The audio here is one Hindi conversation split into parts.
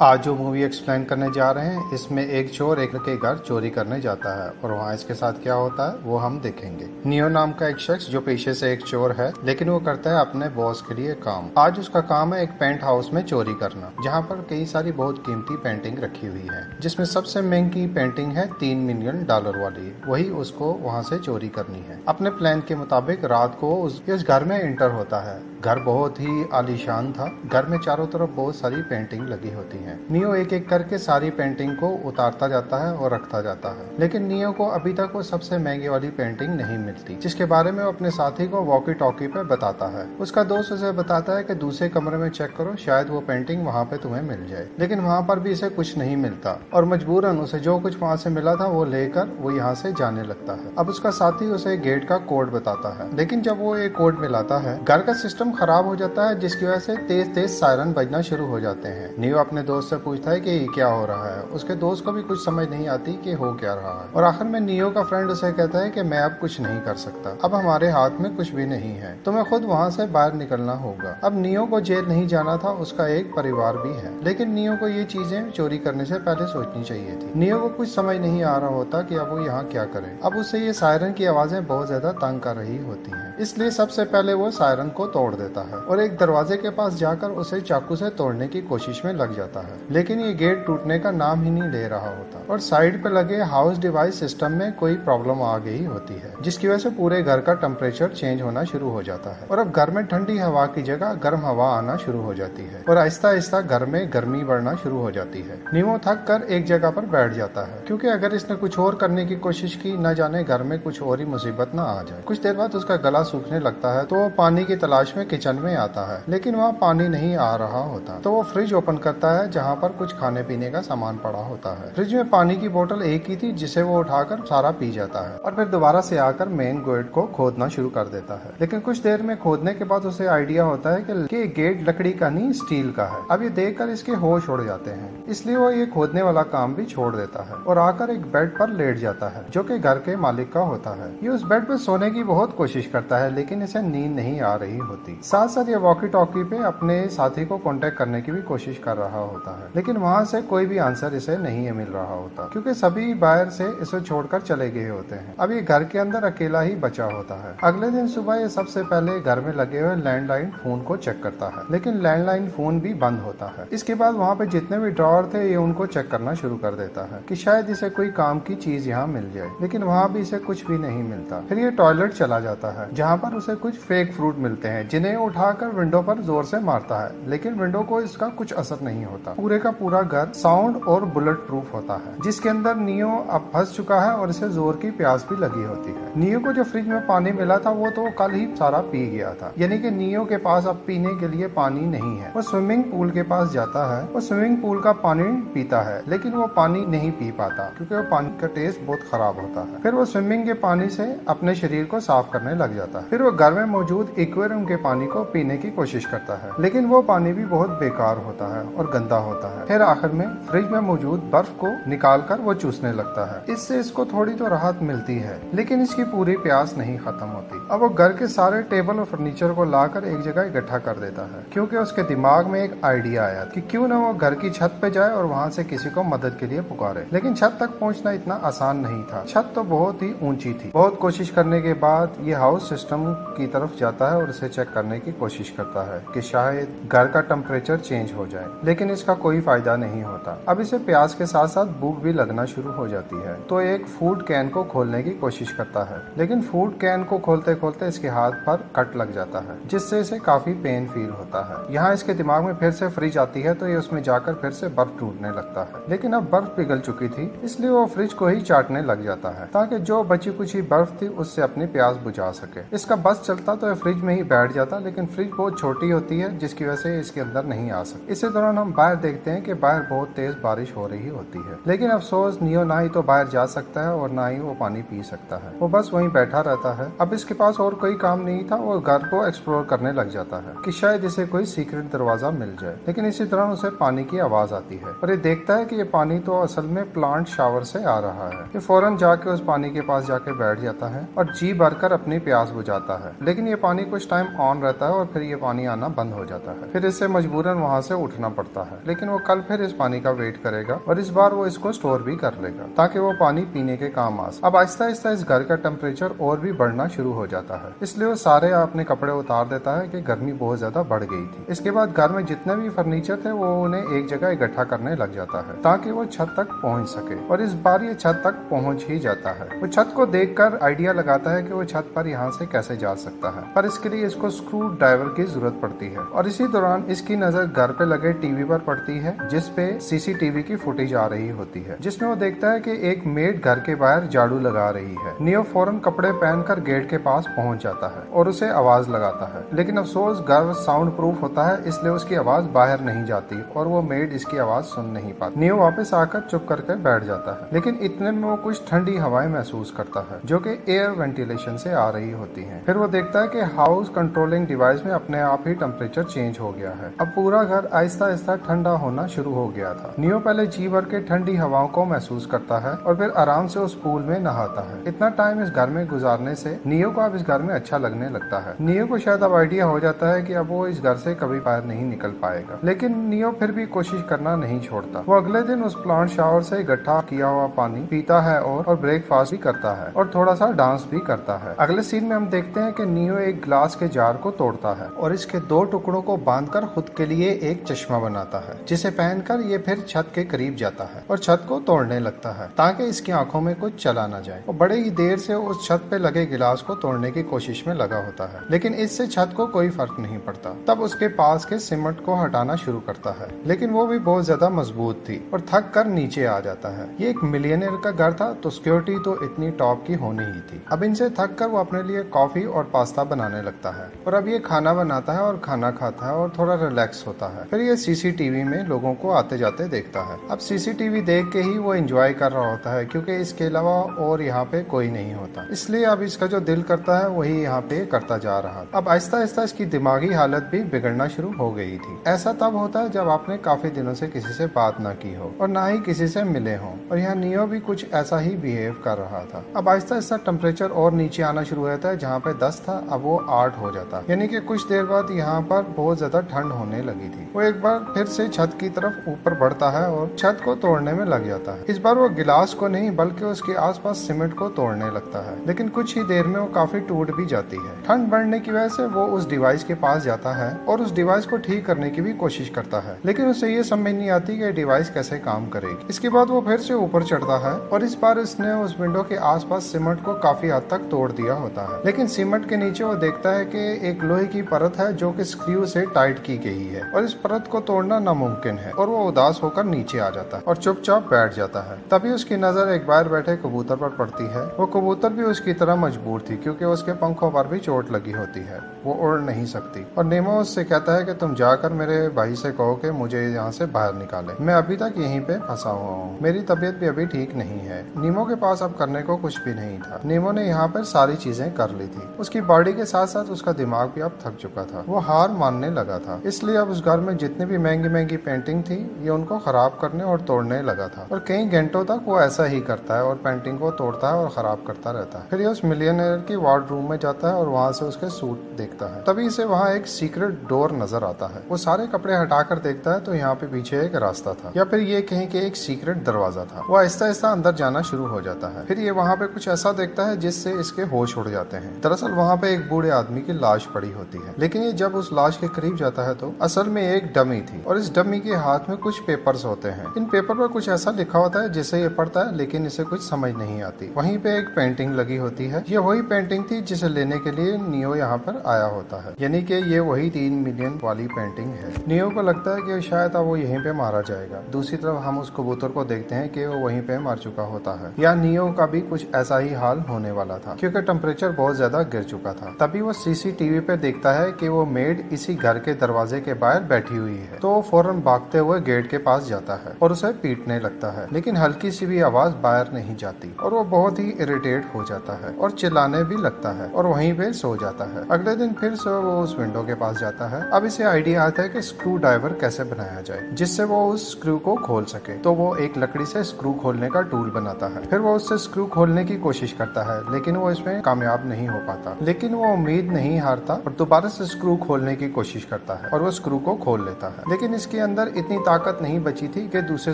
आज जो मूवी एक्सप्लेन करने जा रहे हैं इसमें एक चोर एक के घर चोरी करने जाता है और वहाँ इसके साथ क्या होता है वो हम देखेंगे। नियो नाम का एक शख्स जो पेशे से एक चोर है लेकिन वो करता है अपने बॉस के लिए काम। आज उसका काम है एक पेंट हाउस में चोरी करना जहाँ पर कई सारी बहुत कीमती पेंटिंग रखी हुई है जिसमें सबसे महंगी पेंटिंग है $3 मिलियन वाली। वही उसको वहाँ से चोरी करनी है। अपने प्लान के मुताबिक रात को उस घर में इंटर होता है। घर बहुत ही आलीशान था। घर में चारों तरफ बहुत सारी पेंटिंग लगी होती है। नियो एक एक करके सारी पेंटिंग को उतारता जाता है और रखता जाता है लेकिन नियो को अभी तक वो सबसे महंगे वाली पेंटिंग नहीं मिलती जिसके बारे में वो अपने साथी को वॉकी टॉकी पे बताता है। उसका दोस्त उसे बताता है कि दूसरे कमरे में चेक करो, शायद वो पेंटिंग वहाँ पे तुम्हें मिल जाए। लेकिन वहाँ पर भी इसे कुछ नहीं मिलता और मजबूरन उसे जो कुछ वहाँ से मिला था वो लेकर वो यहाँ से जाने लगता है। अब उसका साथी उसे गेट का कोड बताता है लेकिन जब वो एक कोड मिलाता है घर का सिस्टम खराब हो जाता है जिसकी वजह से तेज तेज सायरन बजना शुरू हो जाते हैं। नियो अपने दोस्त से पूछता है कि क्या हो रहा है। उसके दोस्त को भी कुछ समझ नहीं आती कि हो क्या रहा है और आखिर में नियो का फ्रेंड उसे कहता है कि मैं अब कुछ नहीं कर सकता, अब हमारे हाथ में कुछ भी नहीं है, तुम्हें खुद वहाँ से बाहर निकलना होगा। अब नियो को जेल नहीं जाना था, उसका एक परिवार भी है लेकिन नियो को ये चीजें चोरी करने से पहले सोचनी चाहिए थी। नियो को कुछ समझ नहीं आ रहा होता कि अब वो यहाँ क्या करे। अब उसे ये सायरन की आवाजें बहुत ज्यादा तंग कर रही होती है, इसलिए सबसे पहले वो सायरन को तोड़ देता है और एक दरवाजे के पास जाकर उसे चाकू से तोड़ने की कोशिश में लग जाता है लेकिन ये गेट टूटने का नाम ही नहीं ले रहा होता और साइड पे लगे हाउस डिवाइस सिस्टम में कोई प्रॉब्लम आ गई होती है जिसकी वजह से पूरे घर का टेम्परेचर चेंज होना शुरू हो जाता है और अब घर में ठंडी हवा की जगह गर्म हवा आना शुरू हो जाती है और आहिस्ता आहिस्ता घर में गर्मी बढ़ना शुरू हो जाती है। नीमो थक कर एक जगह पर बैठ जाता है क्योंकि अगर इसने कुछ और करने की कोशिश की न जाने घर में कुछ और ही मुसीबत न आ जाए। कुछ देर बाद उसका गला सूखने लगता है तो वो पानी की तलाश में किचन में आता है लेकिन वहाँ पानी नहीं आ रहा होता तो वो फ्रिज ओपन करता है जहाँ पर कुछ खाने पीने का सामान पड़ा होता है। फ्रिज में पानी की बोतल एक ही थी जिसे वो उठाकर सारा पी जाता है और फिर दोबारा से आकर मेन गेट को खोदना शुरू कर देता है। लेकिन कुछ देर में खोदने के बाद उसे आइडिया होता है कि गेट लकड़ी का नहीं स्टील का है। अब ये देखकर इसके होश उड़ जाते हैं, इसलिए वो ये खोदने वाला काम भी छोड़ देता है और आकर एक बेड पर लेट जाता है जो कि घर के मालिक का होता है। ये उस बेड पर सोने की बहुत कोशिश करता है लेकिन इसे नींद नहीं आ रही होती। साथ साथ ये वॉकी टॉकी पे अपने साथी को कांटेक्ट करने की भी कोशिश कर रहा होता है लेकिन वहाँ से कोई भी आंसर इसे नहीं मिल रहा होता क्योंकि सभी बाहर से इसे छोड़कर चले गए होते हैं। अब ये घर के अंदर अकेला ही बचा होता है। अगले दिन सुबह ये सबसे पहले घर में लगे हुए लैंडलाइन फोन को चेक करता है लेकिन लैंडलाइन फोन भी बंद होता है। इसके बाद वहाँ पे जितने भी ड्रॉअर थे ये उनको चेक करना शुरू कर देता है कि शायद इसे कोई काम की चीज यहाँ मिल जाए लेकिन वहाँ भी इसे कुछ भी नहीं मिलता। फिर ये टॉयलेट चला जाता है जहाँ पर उसे कुछ फेक फ्रूट मिलते हैं जिन्हें उठाकर विंडो पर जोर से मारता है लेकिन विंडो को इसका कुछ असर नहीं होता। पूरे का पूरा घर साउंड और बुलेट प्रूफ होता है जिसके अंदर नियो अब फंस चुका है और इसे जोर की प्यास भी लगी होती है। नियो को जो फ्रिज में पानी मिला था वो तो कल ही सारा पी गया था, यानी कि नियो के पास अब पीने के लिए पानी नहीं है। वो स्विमिंग पूल के पास जाता है, वो स्विमिंग पूल का पानी पीता है लेकिन वो पानी नहीं पी पाता क्योंकि वो पानी का टेस्ट बहुत खराब होता है। फिर वो स्विमिंग के पानी से अपने शरीर को साफ करने लग जाता है। फिर वो घर में मौजूद एक्वेरियम के पानी को पीने की कोशिश करता है लेकिन वो पानी भी बहुत बेकार होता है और गंदा होता है। फिर आखिर में फ्रिज में मौजूद बर्फ को निकाल कर वो चूसने लगता है। इससे इसको थोड़ी तो राहत मिलती है लेकिन इसकी पूरी प्यास नहीं खत्म होती। अब वो घर के सारे टेबल और फर्नीचर को लाकर एक जगह इकट्ठा कर देता है क्योंकि उसके दिमाग में एक आइडिया आया कि क्यों ना वो घर की छत पे जाए और वहाँ से किसी को मदद के लिए पुकारे। लेकिन छत तक पहुँचना इतना आसान नहीं था, छत तो बहुत ही ऊंची थी। बहुत कोशिश करने के बाद ये हाउस सिस्टम की तरफ जाता है और इसे चेक करने की कोशिश करता है कि शायद घर का टेम्परेचर चेंज हो जाए लेकिन इसका कोई फायदा नहीं होता। अब इसे प्यास के साथ साथ भूख भी लगना शुरू हो जाती है तो एक फूड कैन को खोलने की कोशिश करता है लेकिन फूड कैन को खोलते खोलते इसके हाथ पर कट लग जाता है जिससे इसे काफी पेन फील होता है। यहाँ इसके दिमाग में फिर से फ्रिज आती है तो ये उसमें जाकर फिर से बर्फ टूटने लगता है लेकिन अब बर्फ पिघल चुकी थी इसलिए वो फ्रिज को ही चाटने लग जाता है ताकि जो बची कुछ बर्फ थी उससे अपनी प्यास बुझा सके। इसका बस चलता तो फ्रिज में ही बैठ जाता लेकिन फ्रिज बहुत छोटी होती है जिसकी वजह से इसके अंदर नहीं आ सकती। इसी दौरान हम बाहर देखते हैं कि बाहर बहुत तेज बारिश हो रही होती है लेकिन अफसोस नियो ना ही तो बाहर जा सकता है और ना ही वो पानी पी सकता है। वो बस वहीं बैठा रहता है। अब इसके पास और कोई काम नहीं था, वो घर को एक्सप्लोर करने लग जाता है कि शायद इसे कोई सीक्रेट दरवाजा मिल जाए। लेकिन इसी दौरान उसे पानी की आवाज आती है और ये देखता है कि ये पानी तो असल में प्लांट शावर से आ रहा है। ये फौरन जाके उस पानी के पास जाके बैठ जाता है और जी भरकर अपनी प्यास बुझाता है लेकिन ये पानी कुछ टाइम ऑन रहता है और फिर ये पानी आना बंद हो जाता है। फिर इससे मजबूरन वहाँ से उठना पड़ता है। लेकिन वो कल फिर इस पानी का वेट करेगा और इस बार वो इसको स्टोर भी कर लेगा ताकि वो पानी पीने के काम आ सके। अब आहिस्ता आहिस्ता इस घर का टेम्परेचर और भी बढ़ना शुरू हो जाता है, इसलिए वो सारे अपने कपड़े उतार देता है कि गर्मी बहुत ज्यादा बढ़ गई थी। इसके बाद घर में जितने भी फर्नीचर थे वो उन्हें एक जगह इकट्ठा करने लग जाता है ताकि वो छत तक पहुंच सके, और इस बार ये छत तक पहुंच ही जाता है। वो छत को देखकर आइडिया लगाता है कि वो छत पर यहाँ से कैसे जा सकता है, पर इसके लिए इसको स्क्रू ड्राइवर की जरूरत पड़ती है। और इसी दौरान इसकी नजर घर पे लगे टीवी पर पड़ती है जिसपे सीसीटीवी की फुटेज आ रही होती है, जिसमें वो देखता है कि एक मेड घर के बाहर झाड़ू लगा रही है। नियो फौरन कपड़े पहनकर गेट के पास पहुंच जाता है और उसे आवाज लगाता है, लेकिन अफसोस घर साउंड प्रूफ होता है इसलिए उसकी आवाज बाहर नहीं जाती और वो मेड इसकी आवाज सुन नहीं पाती। नियो वापस आकर चुप करके बैठ जाता है, लेकिन इतने में वो कुछ ठंडी हवाएं महसूस करता है जो कि एयर वेंटिलेशन से आ रही होती हैं। फिर वो देखता है कि हाउस कंट्रोलिंग डिवाइस में अपने आप ही टेम्परेचर चेंज हो गया है। अब पूरा घर आहिस्ता आहिस्ता ठंडा होना शुरू हो गया था। नियो पहले जी भर के ठंडी हवाओं को महसूस करता है और फिर आराम से उस पूल में नहाता है। इतना टाइम इस घर में गुजारने से नियो को अब इस घर में अच्छा लगने लगता है। नियो को शायद अब आइडिया हो जाता है कि अब वो इस घर से कभी बाहर नहीं निकल पाएगा, लेकिन नियो फिर भी कोशिश करना नहीं छोड़ता। वो अगले दिन उस प्लांट शावर से इकट्ठा किया हुआ पानी पीता है और ब्रेकफास्ट भी करता है और थोड़ा सा डांस भी करता है। अगले सीन में हम देखते हैं कि नियो एक ग्लास के जार को तोड़ता है और इसके दो टुकड़ों को बांधकर खुद के लिए एक चश्मा बनाता है, जिसे पहनकर ये फिर छत के करीब जाता है और छत को तोड़ने लगता है ताकि इसकी आंखों में कुछ चला न जाए। वो बड़े ही देर से उस छत पे लगे गिलास को तोड़ने की कोशिश में लगा होता है, लेकिन इससे छत को कोई फर्क नहीं पड़ता। तब उसके पास के सीमेंट को हटाना शुरू करता है, लेकिन वो भी बहुत ज्यादा मजबूत थी और थक कर नीचे आ जाता है। ये एक मिलियनेयर का घर था तो सिक्योरिटी तो इतनी टॉप की होनी ही थी। अब इनसे थक कर वो अपने लिए कॉफी और पास्ता बनाने लगता है और अब ये खाना बनाता है और खाना खाता है और थोड़ा रिलैक्स होता है। फिर ये सीसीटीवी में लोगों को आते जाते देखता है। अब सीसीटीवी देख के ही वो एंजॉय कर रहा होता है क्योंकि इसके अलावा और यहाँ पे कोई नहीं होता, इसलिए अब इसका जो दिल करता है वही यहाँ पे करता जा रहा। अब आहिस्ता आहिस्ता इसकी दिमागी हालत भी बिगड़ना शुरू हो गई थी। ऐसा तब होता है जब आपने काफी दिनों से किसी से बात ना की हो और ना ही किसी से मिले हो, और यहाँ नियो भी कुछ ऐसा ही बिहेव कर रहा था। अब आहिस्ता आहिस्ता टेम्परेचर और नीचे आना शुरू हो जाता है, जहाँ पे 10 था अब वो 8 हो जाता, यानी कि कुछ देर बाद यहाँ पर बहुत ज्यादा ठंड होने लगी थी। वो एक बार फिर से छत की तरफ ऊपर बढ़ता है और छत को तोड़ने में लग जाता है। इस बार वो गिलास को नहीं बल्कि उसके आसपास सीमेंट को तोड़ने लगता है, लेकिन कुछ ही देर में वो काफी टूट भी जाती है। ठंड बढ़ने की वजह से वो उस डिवाइस के पास जाता है और उस डिवाइस को ठीक करने की भी कोशिश करता है, लेकिन उसे ये समझ नहीं आती कि डिवाइस कैसे काम करेगी। इसके बाद वो फिर से ऊपर चढ़ता है और इस बार उसने उस विंडो के आसपास सीमेंट को काफी हद तक तोड़ दिया होता है, लेकिन सीमेंट के नीचे वो देखता है कि एक लोहे की परत है जो कि स्क्रू से टाइट की गई है और इस परत को तोड़ना नामुमकिन है, और वो उदास होकर नीचे आ जाता है और चुपचाप बैठ जाता है। तभी उसकी नजर एक बाहर बैठे कबूतर पर पड़ती है। वो कबूतर भी उसकी तरह मजबूर थी क्योंकि उसके पंखों पर भी चोट लगी होती है, वो उड़ नहीं सकती। और नेमो उससे कहता है कि तुम जाकर मेरे भाई से कहो कि मुझे यहाँ से बाहर निकाले, मैं अभी तक यहीं पे फंसा हुआ हूँ, मेरी तबीयत भी अभी ठीक नहीं है। नीमो के पास अब करने को कुछ भी नहीं था। नीमो ने यहाँ पर सारी चीजें कर ली थी। उसकी बॉडी के साथ साथ उसका दिमाग भी अब थक चुका था। वो हार मानने लगा था, इसलिए अब उस घर में जितने भी महंगी महंगी पेंटिंग थी ये उनको खराब करने और तोड़ने लगा था, और कई घंटों तक वो ऐसा ही करता है और पेंटिंग को तोड़ता है और खराब करता रहता है। फिर ये उस मिलियनेयर की वार्ड रूम में जाता है और वहाँ से उसके सूट देखता है। तभी से वहाँ एक सीक्रेट डोर नजर आता है। वो सारे कपड़े हटाकर देखता है तो यहाँ पे पीछे एक रास्ता था, या फिर ये कहीं के एक सीक्रेट दरवाजा था। वो आहिस्ता आहिस्ता अंदर जाना शुरू हो जाता है। फिर ये वहाँ पे कुछ ऐसा देखता है जिससे इसके होश उड़ जाते हैं। दरअसल वहाँ पे एक बूढ़े आदमी की लाश पड़ी होती है, लेकिन ये जब उस लाश के करीब जाता है तो असल में एक डमी थी, और इस डमी के हाथ में कुछ पेपर्स होते हैं। इन पेपर पर कुछ ऐसा लिखा होता है जिसे ये पढ़ता है, लेकिन इसे कुछ समझ नहीं आती। वहीं पे एक पेंटिंग लगी होती है। ये वही पेंटिंग थी जिसे लेने के लिए नियो यहाँ पर आया होता है, यानी कि ये वही 3 मिलियन वाली पेंटिंग है। नियो को लगता है कि शायद अब वो यहीं पे मारा जाएगा। दूसरी तरफ हम उस कबूतर को देखते हैं कि वो वहीं पे मर चुका होता है, या नियो का भी कुछ ऐसा ही हाल होने वाला था क्योंकि टेम्परेचर बहुत ज्यादा गिर चुका था। तभी वो सीसीटीवी पे देखता है कि वो मेड इसी घर के दरवाजे के बाहर बैठी हुई है, तो वो फौरन भागते हुए गेट के पास जाता है और उसे पीटने लगता है, लेकिन हल्की सी भी आवाज बाहर नहीं जाती, और वो बहुत ही इरिटेट हो जाता है और चिल्लाने भी लगता है और वहीं पे सो जाता है। अगले दिन फिर से वो उस विंडो के पास जाता है। अब इसे आइडिया आता है कि स्क्रू ड्राइवर कैसे बनाया जाए जिससे वो उस स्क्रू को खोल सके, तो वो एक लकड़ी से स्क्रू खोलने का टूल बनाता है। फिर वो उससे स्क्रू खोलने की कोशिश करता है, लेकिन वो इसमें कामयाब नहीं हो पाता, लेकिन वो उम्मीद नहीं हारता और दोबारा से स्क्रू खोलने की कोशिश करता है और वो स्क्रू को खोल लेता है। लेकिन इसकी उसके अंदर इतनी ताकत नहीं बची थी कि दूसरे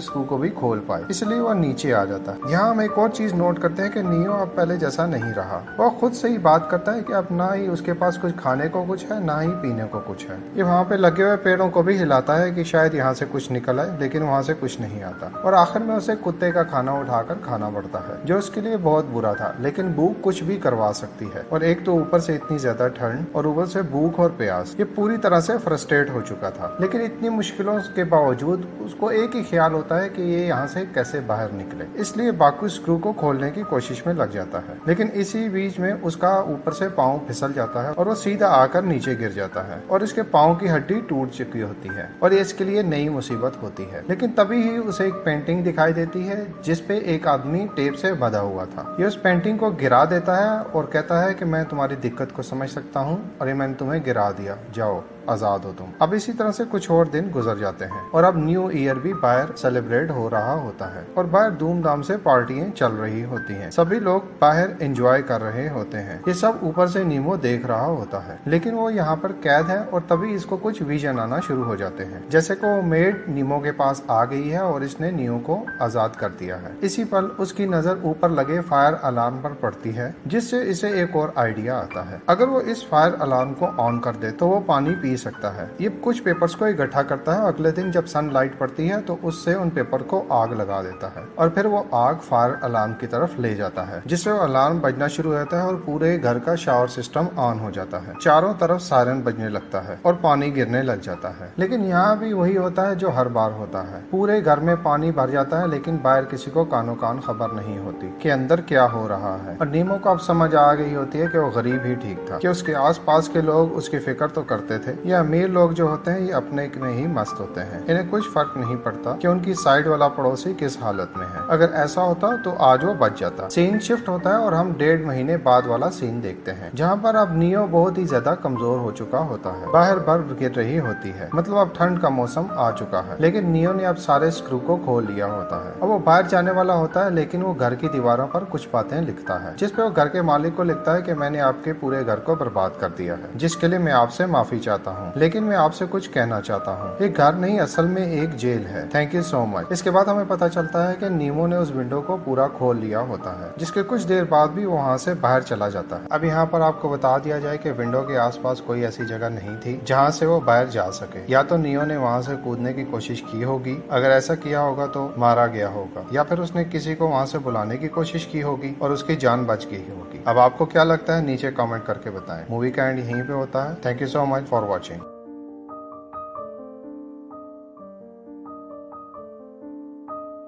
स्क्रू को भी खोल पाए, इसलिए वह नीचे आ जाता है। यहाँ हम एक और चीज नोट करते हैं कि नियो अब पहले जैसा नहीं रहा। वह खुद से ही बात करता है कि अब ना ही उसके पास कुछ खाने को कुछ है, ना ही पीने को कुछ है। ये वहाँ पे लगे हुए पेड़ों को भी हिलाता है कि शायद यहाँ से कुछ निकल आए, लेकिन वहाँ से कुछ नहीं आता। और आखिर में उसे कुत्ते का खाना उठाकर खाना पड़ता है, जो उसके लिए बहुत बुरा था, लेकिन भूख कुछ भी करवा सकती है। और एक तो ऊपर से इतनी ज्यादा ठंड और ऊपर से भूख और प्यास, ये पूरी तरह से फ्रस्ट्रेट हो चुका था। लेकिन इतनी मुश्किलों के बावजूद उसको एक ही ख्याल होता है कि ये यहाँ से कैसे बाहर निकले, इसलिए बाकू स्क्रू को खोलने की कोशिश में लग जाता है। लेकिन इसी बीच में उसका ऊपर से पाँव फिसल जाता है और वो सीधा आकर नीचे गिर जाता है और इसके पाँव की हड्डी टूट चुकी होती है और इसके लिए नई मुसीबत होती है। लेकिन तभी ही उसे एक पेंटिंग दिखाई देती है जिसपे एक आदमी टेप से बंधा हुआ था। ये उस पेंटिंग को गिरा देता है और कहता है कि मैं तुम्हारी दिक्कत को समझ सकता हूँ और ये मैंने तुम्हें गिरा दिया, जाओ आजाद हो तुम। अब इसी तरह से कुछ और दिन गुजर जाते हैं और अब न्यू ईयर भी बाहर सेलिब्रेट हो रहा होता है और बाहर धूमधाम से पार्टियां चल रही होती हैं। सभी लोग बाहर एंजॉय कर रहे होते हैं। ये सब ऊपर से नीमो देख रहा होता है, लेकिन वो यहाँ पर कैद है और तभी इसको कुछ विजन आना शुरू हो जाते हैं, जैसे को मेड नीमो के पास आ गई है और इसने नियो को आजाद कर दिया है। इसी पल उसकी नजर ऊपर लगे फायर अलार्म पर पड़ती है, जिससे इसे एक और आइडिया आता है। अगर वो इस फायर अलार्म को ऑन कर दे तो वो पानी पी सकता है। ये कुछ पेपर्स को इकट्ठा करता है। अगले दिन जब सनलाइट पड़ती है तो उससे उन पेपर को आग लगा देता है और फिर वो आग फायर अलार्म की तरफ ले जाता है, जिससे वो अलार्म बजना शुरू होता है और पूरे घर का शावर सिस्टम ऑन हो जाता है। चारों तरफ सायरन बजने लगता है और पानी गिरने लग जाता है। लेकिन यहाँ भी वही होता है जो हर बार होता है। पूरे घर में पानी भर जाता है, लेकिन बाहर किसी को कानो कान खबर नहीं होती कि अंदर क्या हो रहा है। और नीमो को अब समझ आ गई होती है कि वो गरीब ही ठीक था, कि उसके आसपास के लोग उसकी फिक्र तो करते थे। ये अमीर लोग जो होते हैं ये अपने में ही मस्त होते हैं, इन्हें कुछ फर्क नहीं पड़ता कि उनकी साइड वाला पड़ोसी किस हालत में है। अगर ऐसा होता तो आज वो बच जाता। सीन शिफ्ट होता है और हम 1.5 महीने बाद वाला सीन देखते हैं, जहाँ पर अब नियो बहुत ही ज्यादा कमजोर हो चुका होता है। बाहर बर्फ गिर रही होती है, मतलब अब ठंड का मौसम आ चुका है, लेकिन नियो ने अब सारे स्क्रू को खोल लिया होता है। अब वो बाहर जाने वाला होता है, लेकिन वो घर की दीवारों पर कुछ बातें लिखता है, जिसपे वो घर के मालिक को लिखता है कि मैंने आपके पूरे घर को बर्बाद कर दिया है, जिसके लिए मैं आपसे माफी चाहता हूँ, लेकिन मैं आपसे कुछ कहना चाहता हूँ। ये घर नहीं, असल में एक जेल है। Thank you so much. इसके बाद हमें पता चलता है कि नीमो ने उस विंडो को पूरा खोल लिया होता है, जिसके कुछ देर बाद भी वो वहाँ से बाहर चला जाता है। अब यहाँ पर आपको बता दिया जाए कि विंडो के आसपास कोई ऐसी जगह नहीं थी जहाँ से वो बाहर जा सके। या तो नियो ने वहाँ से कूदने की कोशिश की होगी, अगर ऐसा किया होगा तो मारा गया होगा, या फिर उसने किसी को वहाँ से बुलाने की कोशिश की होगी और उसकी जान बच गई होगी। अब आपको क्या लगता है नीचे कमेंट करके बताएं। मूवी का एंड यहीं पे होता है। Thank you so much for watching.